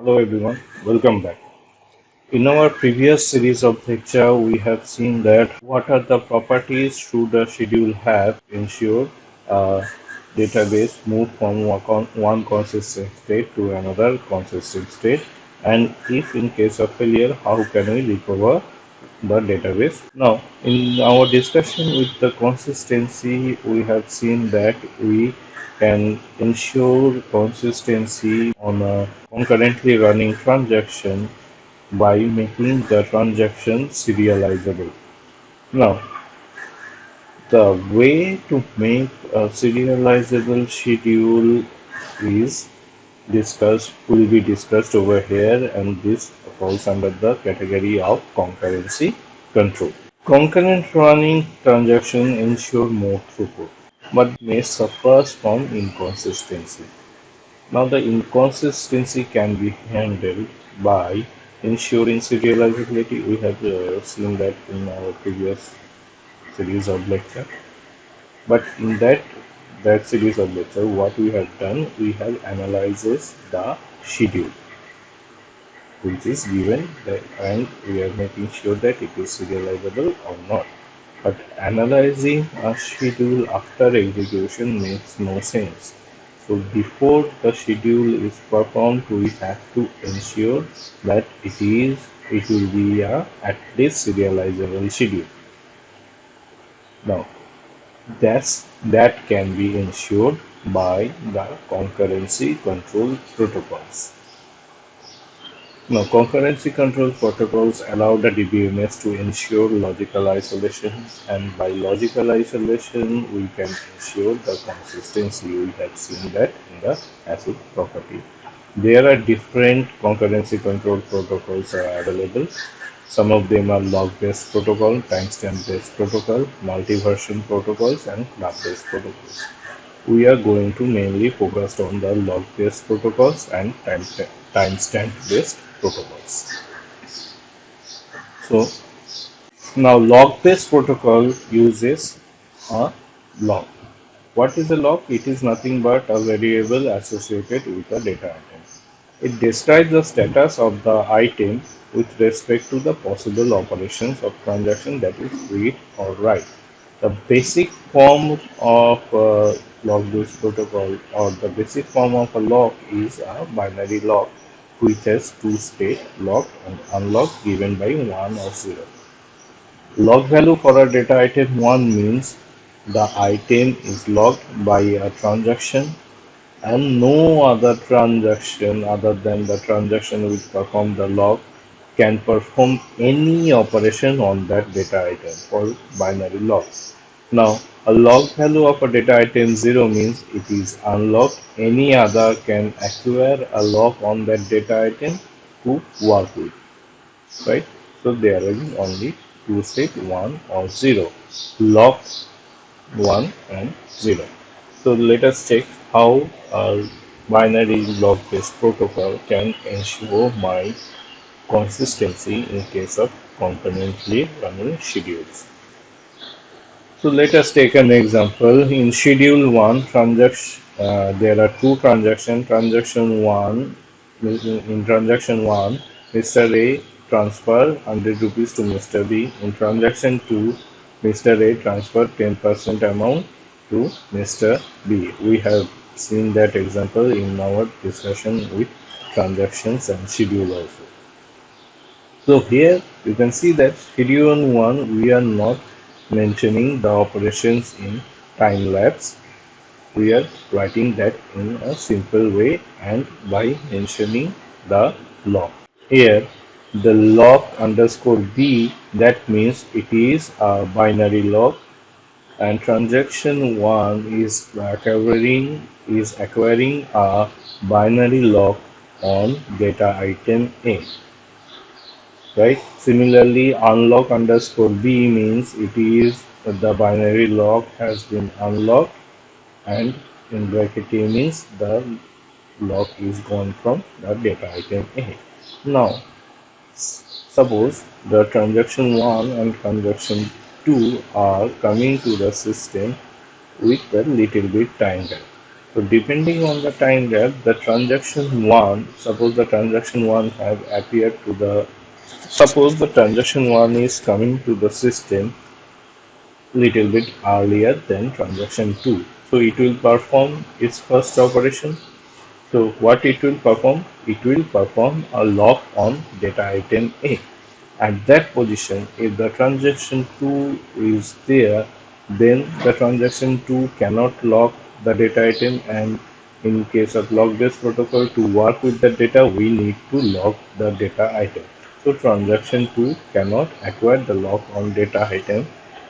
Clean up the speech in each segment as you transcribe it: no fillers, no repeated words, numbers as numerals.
Hello everyone, welcome back. In our previous series of lecture, we have seen that what are the properties should a schedule have to ensure a database move from one consistent state to another consistent state, and if in case of failure, how can we recover the database. Now, in our discussion with the consistency, we have seen that we can ensure consistency on a concurrently running transaction by making the transaction serializable. Now, the way to make a serializable schedule is discussed will be discussed over here, and this falls under the category of concurrency control. Concurrent running transactions ensure more throughput, but may suffer from inconsistency. Now, the inconsistency can be handled by ensuring serializability. We have seen that in our previous series of lecture. But in that series of lecture, what we have done, we have analyzes the schedule, which is given that, and we are making sure that it is serializable or not. But analyzing a schedule after execution makes no sense. So before the schedule is performed, we have to ensure that it will be a at least serializable schedule. Now that can be ensured by the concurrency control protocols. Now, concurrency control protocols allow the DBMS to ensure logical isolation, and by logical isolation, we can ensure the consistency. We have seen that in the ACID property. There are different concurrency control protocols are available. Some of them are log-based protocol, timestamp-based protocol, multi-version protocols, and club-based protocols. We are going to mainly focus on the log-based protocols and timestamp-based protocols. So now log-based protocol uses a log. What is a log? It is nothing but a variable associated with a data item. It describes the status of the item with respect to the possible operations of transaction, that is read or write. The basic form of log-based protocol, or the basic form of a log, is a binary log which has two states, locked and unlocked, given by 1 or 0. Log value for a data item 1 means the item is logged by a transaction, and no other transaction other than the transaction which performed the log can perform any operation on that data item for binary logs. Now, a log value of a data item 0 means it is unlocked. Any other can acquire a log on that data item to work with, right? So there are only two states, 1 or 0. Log 1 and 0. So let us check how a binary log-based protocol can ensure my consistency in case of concurrently running schedules. So let us take an example. In schedule 1 transaction, there are two transactions. Transaction 1, in transaction 1, Mr. A transfer 100 rupees to Mr. B. In transaction 2, Mr. A transferred 10% amount to Mr. B. We have seen that example in our discussion with transactions and schedule also. So here you can see that schedule 1, we are not mentioning the operations in time lapse. We are writing that in a simple way and by mentioning the log. Here the log underscore B, that means it is a binary log, and transaction 1 is acquiring a binary log on data item A. Right. Similarly, unlock underscore B means it is the binary log has been unlocked, and in bracket A means the log is gone from the data item A. Now, suppose the transaction 1 and transaction 2 are coming to the system with a little bit time gap. So depending on the time gap, the transaction 1, suppose the transaction 1 have appeared to the, suppose the transaction 1 is coming to the system little bit earlier than transaction 2. So it will perform its first operation. So what it will perform? It will perform a lock on data item A. At that position, if the transaction 2 is there, then the transaction 2 cannot lock the data item, and in case of lock-based protocol, to work with the data, we need to lock the data item. So transaction 2 cannot acquire the lock on data item,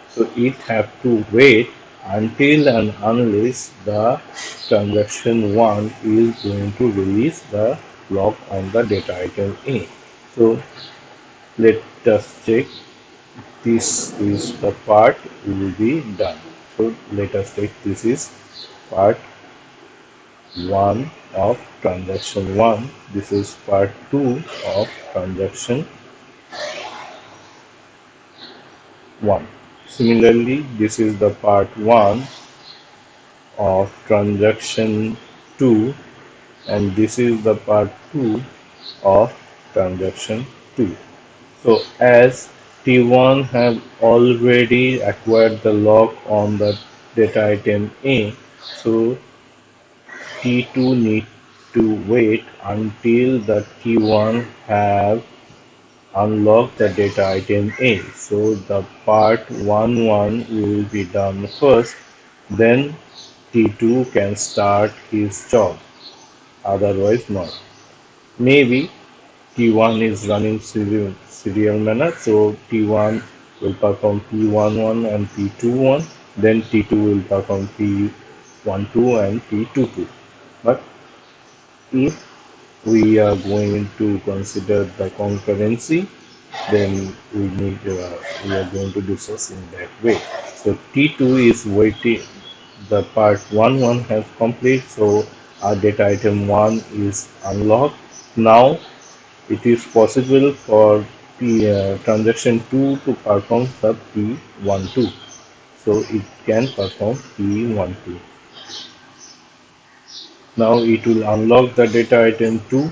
so it have to wait until and unless the transaction 1 is going to release the lock on the data item A. So let us check. This is the part will be done. So let us take this is part 1 of transaction 1. This is part 2 of transaction 1. Similarly, this is the part 1 of transaction 2, and this is the part 2 of transaction 2. So as T1 have already acquired the lock on the data item A, so T2 need to wait until the T1 have unlocked the data item A. So the part 1 will be done first, then T2 can start his job, otherwise not. Maybe T1 is running serial manner, so T1 will perform P11 and P21, then T2 will perform P12 and P22. But if we are going to consider the concurrency, then we are going to do such in that way. So T2 is waiting. The part 1 has complete, so our data item 1 is unlocked. Now it is possible for transaction 2 to perform the P12. So it can perform P12. Now it will unlock the data item 2.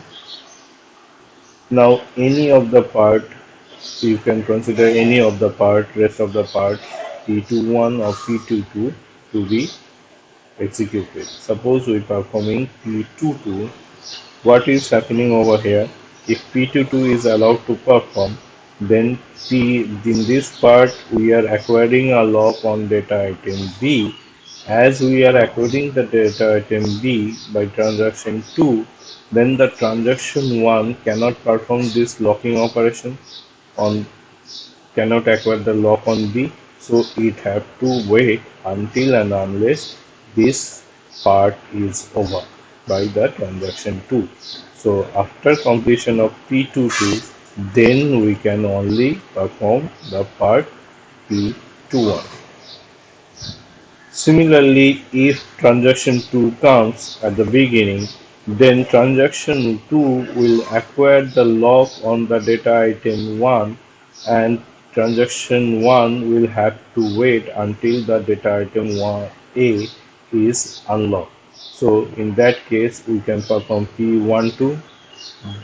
Now any of the part, you can consider any of the part, rest of the part P21 or P22 to be executed. Suppose we are performing P22. What is happening over here? If P22 is allowed to perform, then in this part we are acquiring a lock on data item B. As we are acquiring the data item B by transaction 2, then the transaction 1 cannot perform this locking operation on, cannot acquire the lock on B, so it have to wait until and unless this part is over by the transaction 2. So after completion of P22, then we can only perform the part P21. Similarly, if transaction 2 comes at the beginning, then transaction 2 will acquire the lock on the data item 1, and transaction 1 will have to wait until the data item 1A is unlocked. So in that case, we can perform P12,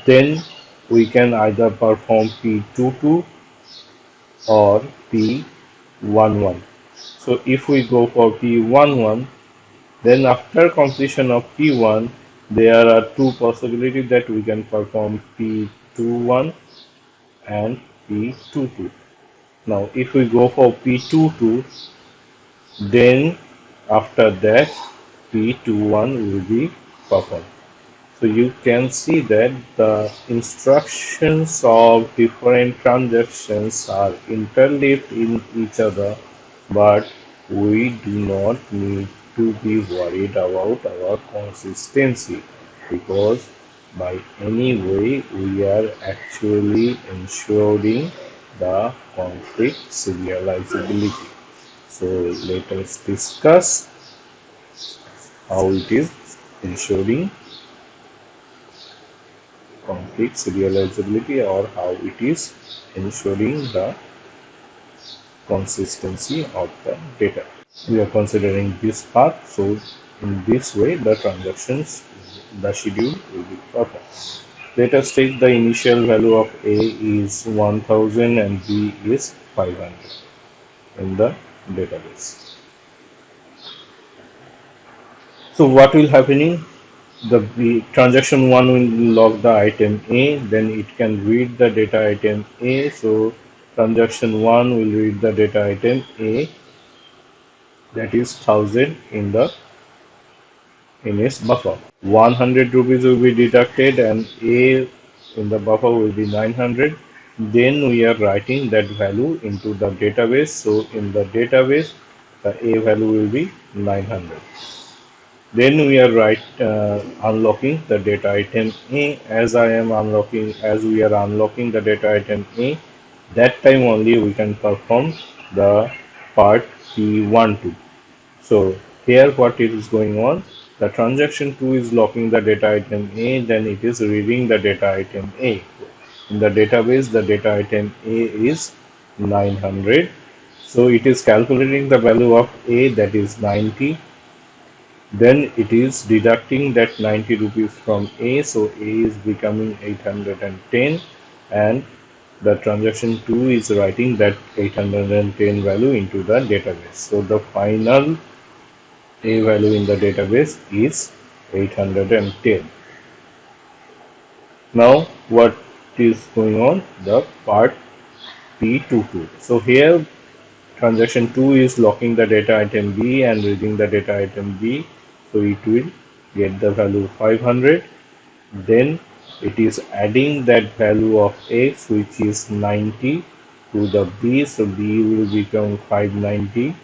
then we can either perform P22 or P11. So if we go for P11, then after completion of P1, there are two possibilities that we can perform P21 and P22. Now if we go for P22, then after that P21 will be performed. So you can see that the instructions of different transactions are interleaved in each other, but we do not need to be worried about our consistency, because by any way we are actually ensuring the conflict serializability. So let us discuss how it is ensuring conflict serializability, or how it is ensuring the consistency of the data. We are considering this part, so In this way, the schedule will be perfect. Let us take the initial value of A is 1000 and B is 500 in the database. So what will happening? The transaction 1 will log the item A, then it can read the data item A. So transaction 1 will read the data item A, that is 1000 in its buffer. 100 rupees will be deducted and A in the buffer will be 900. Then we are writing that value into the database. So in the database, the A value will be 900. Then we are unlocking the data item A. As we are unlocking the data item A, that time only we can perform the part P12. So here what is going on? The transaction 2 is locking the data item A, then it is reading the data item A. In the database, the data item A is 900. So it is calculating the value of A, that is 90. Then it is deducting that 90 rupees from A, so A is becoming 810, and the transaction 2 is writing that 810 value into the database. So the final A value in the database is 810. Now what is going on? The part P22. So here transaction 2 is locking the data item B and reading the data item B. So it will get the value 500. Then it is adding that value of X, which is 90, to the B. So B will become 590.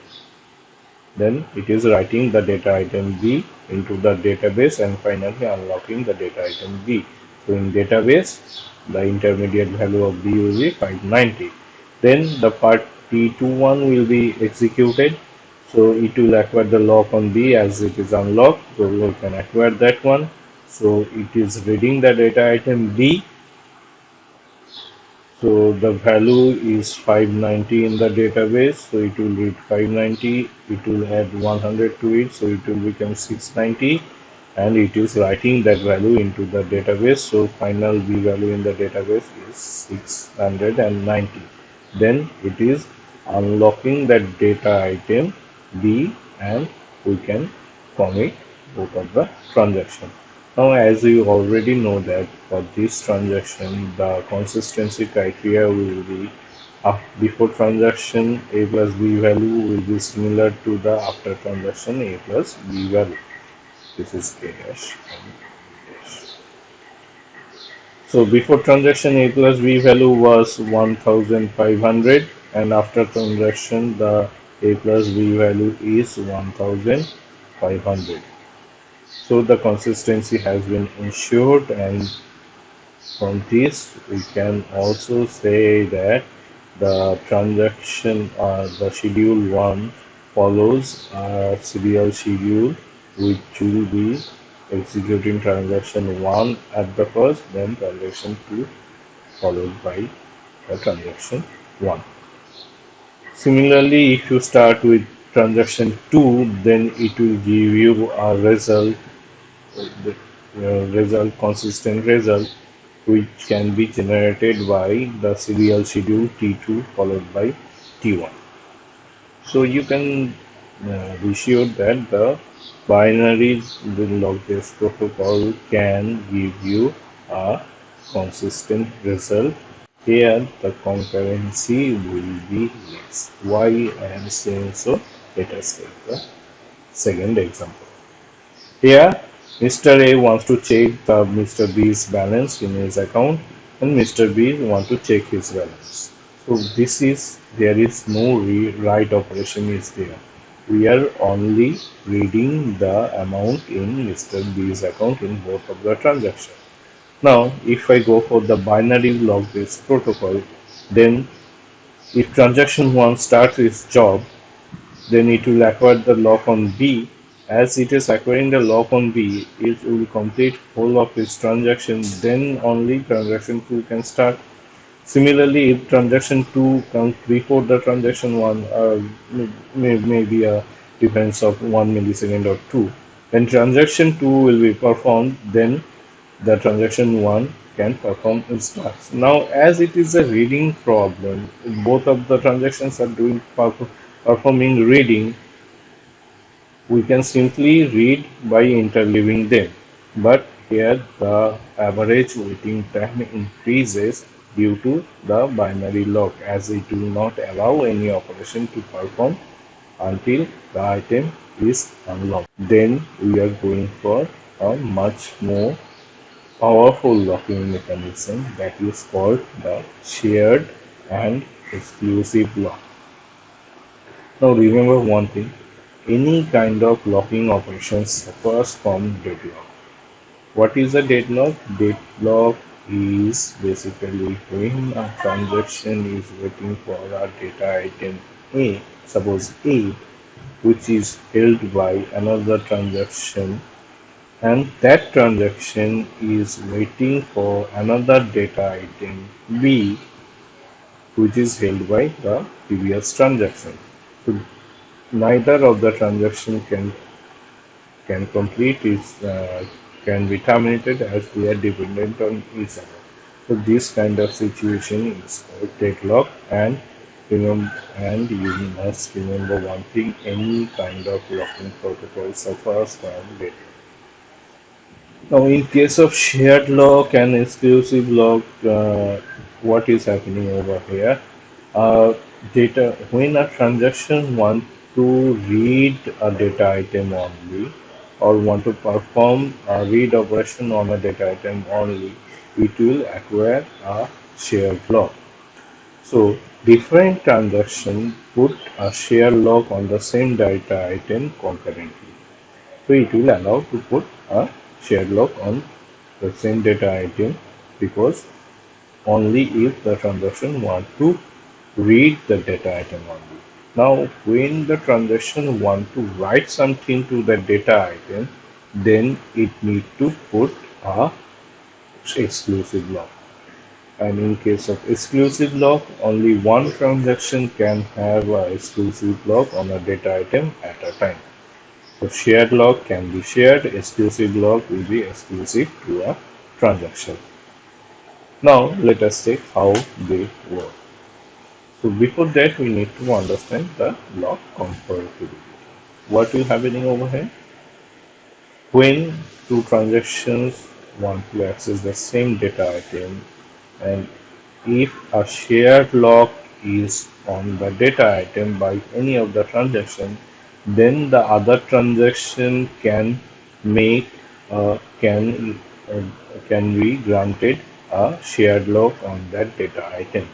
Then it is writing the data item B into the database and finally unlocking the data item B. So in database, the intermediate value of B will be 590. Then the part T21 will be executed. So it will acquire the lock on B as it is unlocked. So we can acquire that one. So it is reading the data item B. So the value is 590 in the database. So it will read 590. It will add 100 to it. So it will become 690. And it is writing that value into the database. So final B value in the database is 690. Then it is unlocking that data item B and we can commit both of the transactions. Now, as you already know that for this transaction, the consistency criteria will be before transaction A plus B value will be similar to the after transaction A plus B value. This is A dash and dash. So before transaction A plus B value was 1500 and after transaction the A plus B value is 1500. So the consistency has been ensured, and from this we can also say that the transaction the schedule 1 follows a serial schedule which will be executing transaction 1 at the first, then transaction 2 followed by the transaction 1. Similarly, if you start with transaction 2, then it will give you a consistent result which can be generated by the serial schedule T2 followed by T1. So you can be sure that the binary log-based protocol can give you a consistent result. Here the concurrency will be less. Why I am saying so? Let us take the second example. Here Mr. A wants to check the Mr. B's balance in his account and Mr. B wants to check his balance. So there is no write operation is there. We are only reading the amount in Mr. B's account in both of the transactions. Now, if I go for the binary log-based protocol, then if transaction 1 starts its job, then it will acquire the lock on B. As it is acquiring the lock on B, it will complete whole of its transactions, then only transaction 2 can start. Similarly, if transaction 2 comes before the transaction 1, maybe a difference of 1 millisecond or 2, When transaction 2 will be performed, then the transaction 1 can perform instructs. Now, as it is a reading problem, both of the transactions are performing reading, we can simply read by interleaving them. But here the average waiting time increases due to the binary lock, as it will not allow any operation to perform until the item is unlocked. Then we are going for a much more powerful locking mechanism that is called the shared and exclusive lock. Now remember one thing, any kind of locking operation suffers from deadlock. What is a deadlock? Deadlock is basically when a transaction is waiting for a data item A, suppose A, which is held by another transaction, and that transaction is waiting for another data item B, which is held by the previous transaction. So neither of the transaction can complete its can be terminated as they are dependent on each other. So this kind of situation is called deadlock, and you must remember one thing, any kind of locking protocol suffers from deadlock. Now, in case of shared lock and exclusive lock, what is happening over here? Uh, Data when a transaction want to read a data item only, or want to perform a read operation on a data item only, it will acquire a shared lock. So different transactions put a shared lock on the same data item concurrently. So it will allow to put a shared lock on the same data item, because only if the transaction want to read the data item only. Now, when the transaction want to write something to the data item, then it need to put a exclusive lock. And in case of exclusive lock, only one transaction can have a exclusive lock on a data item at a time. So shared lock can be shared, exclusive lock will be exclusive to a transaction. Now let us check how they work. So before that we need to understand the lock compatibility. What is happening over here? When two transactions want to access the same data item, and if a shared lock is on the data item by any of the transaction, then the other transaction can make uh, can be granted a shared lock on that data item.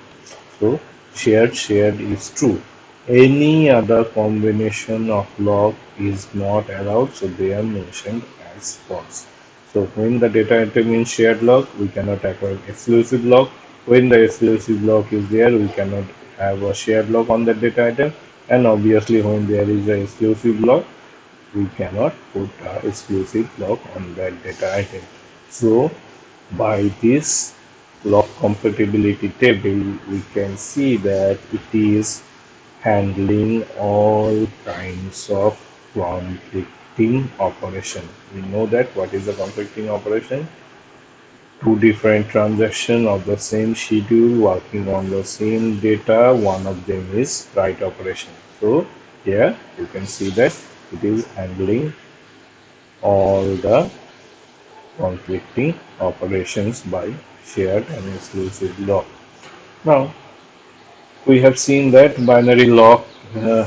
So shared is true. Any other combination of lock is not allowed, so they are mentioned as false. So when the data item is shared lock, we cannot acquire exclusive lock. When the exclusive lock is there, we cannot have a shared lock on the data item. And obviously when there is a exclusive lock, we cannot put a exclusive lock on that data item. So by this lock compatibility table, we can see that it is handling all kinds of conflicting operation. We know that what is the conflicting operation? Two different transactions of the same schedule working on the same data, one of them is write operation. So here you can see that it is handling all the conflicting operations by shared and exclusive lock. Now we have seen that binary lock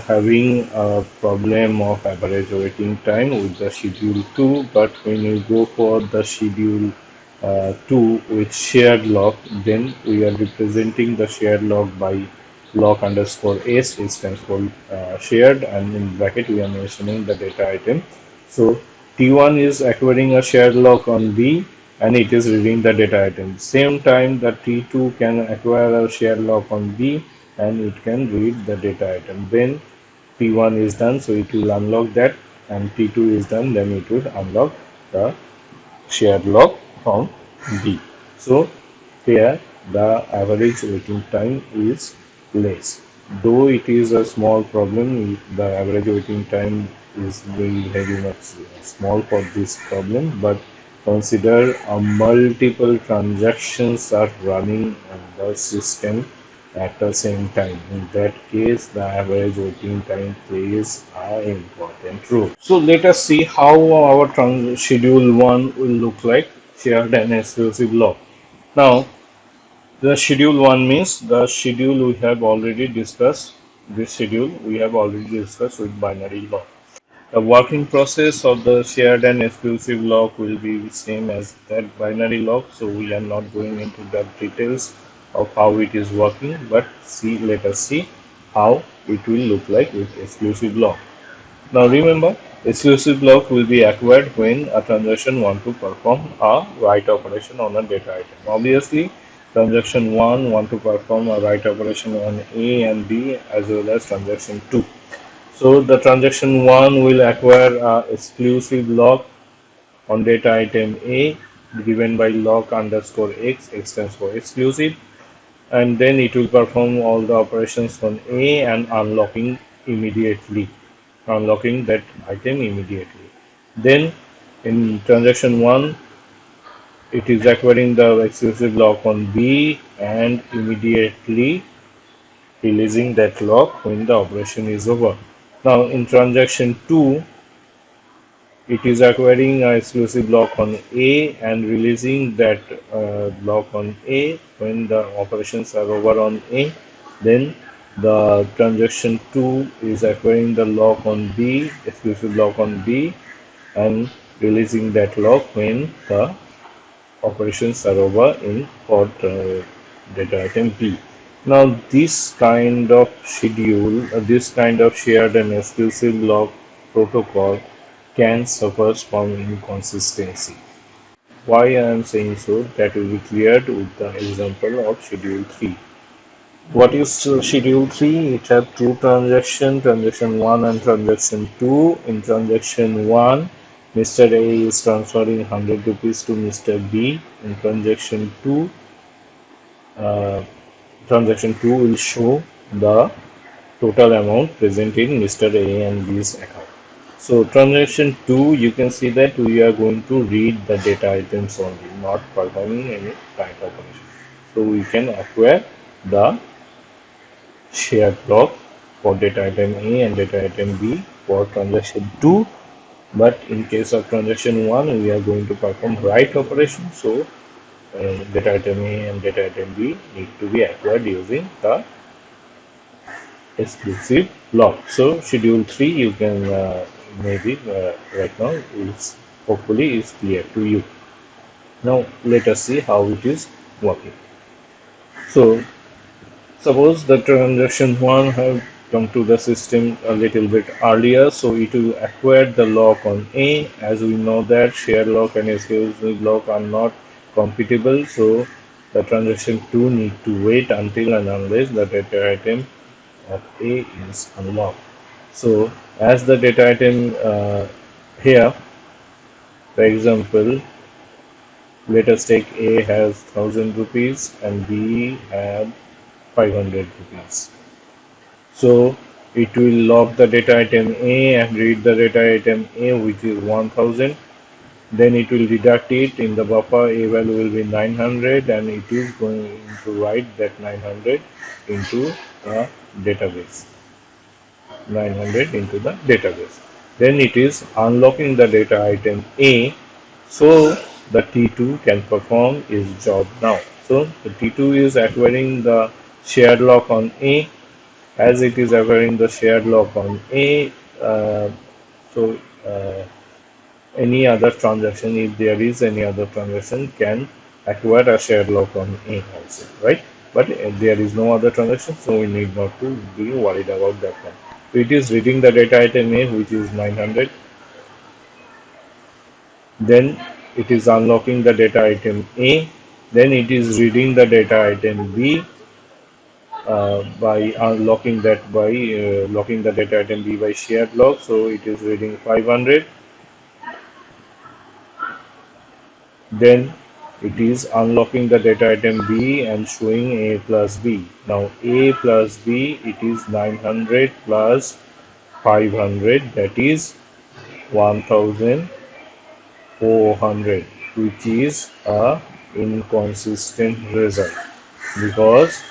having a problem of average waiting time with the schedule 2, but when you go for the schedule 2 with shared lock, then we are representing the shared lock by lock underscore s, it stands for shared, and in bracket we are mentioning the data item. So T1 is acquiring a shared lock on B, and it is reading the data item. Same time the T2 can acquire a shared lock on B, and it can read the data item. Then T1 is done, so it will unlock that, and T2 is done, then it will unlock the shared lock from B. So here the average waiting time is less. Though it is a small problem, the average waiting time is very much small for this problem, but consider multiple transactions are running on the system at the same time. In that case, the average waiting time plays an important role. So let us see how our schedule 1 will look like, shared and exclusive log. Now, the schedule 1 means the schedule we have already discussed. This schedule we have already discussed with binary log. The working process of the shared and exclusive lock will be the same as that binary lock, so we are not going into the details of how it is working, but let us see how it will look like with exclusive lock. Now remember, exclusive lock will be acquired when a transaction wants to perform a write operation on a data item. Obviously, transaction 1 want to perform a write operation on A and B as well as transaction 2. So the transaction 1 will acquire a exclusive lock on data item A given by lock underscore x stands for exclusive, and then it will perform all the operations on A and unlocking that item immediately. Then in transaction 1, it is acquiring the exclusive lock on B and immediately releasing that lock when the operation is over. Now in transaction 2, it is acquiring an exclusive lock on A and releasing that lock on A when the operations are over on A. Then the transaction 2 is acquiring the lock on B, exclusive lock on B, and releasing that lock when the operations are over in for data item B. Now this kind of schedule, this kind of shared and exclusive lock protocol can suffer from inconsistency. Why I am saying so, that will be cleared with the example of schedule 3. What is schedule 3? It has two transactions, transaction 1 and transaction 2. In transaction 1, Mr. A is transferring 100 rupees to Mr. B. In transaction 2 will show the total amount present in Mr. A and B's account. So transaction 2, you can see that we are going to read the data items only, not performing any write operation. So we can acquire the shared block for data item A and data item B for transaction 2. But in case of transaction 1, we are going to perform write operation. So data item A and data item B need to be acquired using the exclusive lock. So schedule 3, you can maybe right now is hopefully is clear to you. Now let us see how it is working. So suppose the transaction 1 have come to the system a little bit earlier, so it will acquire the lock on A. As we know that shared lock and exclusive lock are not compatible, so the transaction 2 need to wait until and unless the data item of A is unlocked. So as the data item here, for example, let us take A has 1000 rupees and B had 500 rupees. So it will lock the data item A and read the data item A, which is 1000. Then it will deduct it in the buffer. A value will be 900 and it is going to write that 900 into the database. 900 into the database. Then it is unlocking the data item A, so the T2 can perform its job now. So the T2 is acquiring the shared lock on A. As it is acquiring the shared lock on A, so any other transaction, if there is any other transaction, can acquire a shared lock on A also, right? But there is no other transaction, so we need not to be worried about that one. So it is reading the data item A, which is 900. Then it is unlocking the data item A. Then it is reading the data item B by locking the data item B by shared lock. So it is reading 500. Then it is unlocking the data item B and showing A plus B. Now A plus B, it is 900 plus 500, that is 1400, which is a inconsistent result because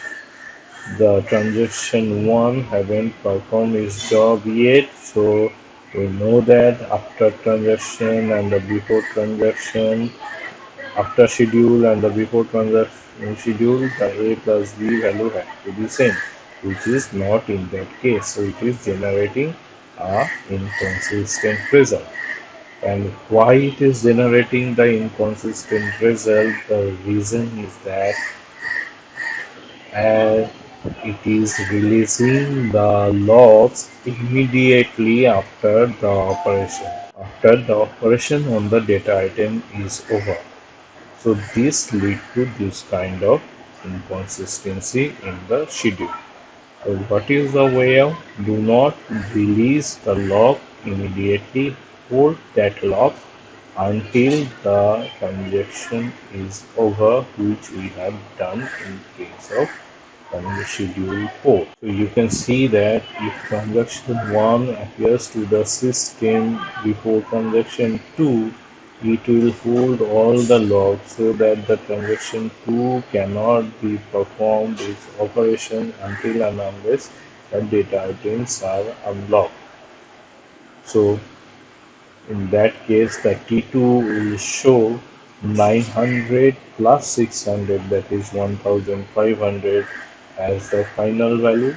the transaction 1 haven't performed its job yet. So we know that after transaction and the before transaction, after schedule and the before transaction schedule, the a plus b value has to be same, which is not in that case. So it is generating a inconsistent result. And why it is generating the inconsistent result? The reason is that as it is releasing the logs immediately after the operation on the data item is over. So this lead to this kind of inconsistency in the schedule. So what is the way out? Do not release the log immediately. Hold that log until the transaction is over, which we have done in case of schedule 4. So you can see that if transaction 1 appears to the system before transaction 2, it will hold all the logs so that the transaction 2 cannot be performed its operation until and unless the data items are unlocked. So in that case, the T2 will show 900 plus 600, that is 1500 as the final value.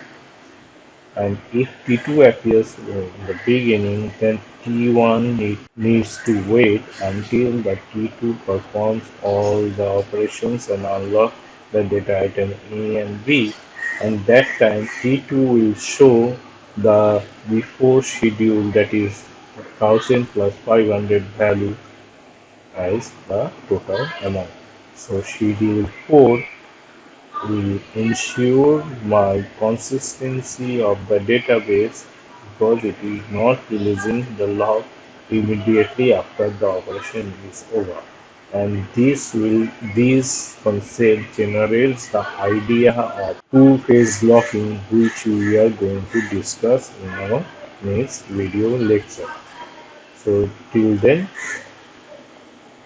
And if T2 appears in the beginning, then T1 needs to wait until the T2 performs all the operations and unlock the data item A and B. And that time T2 will show the before schedule, that is 1000 plus 500 value as the total amount. So schedule 4 will ensure my consistency of the database because it is not releasing the log immediately after the operation is over. And this concept generates the idea of two-phase locking, which we are going to discuss in our next video lecture. So till then,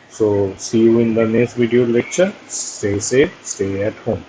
so see you in the next video lecture. Stay safe, stay at home.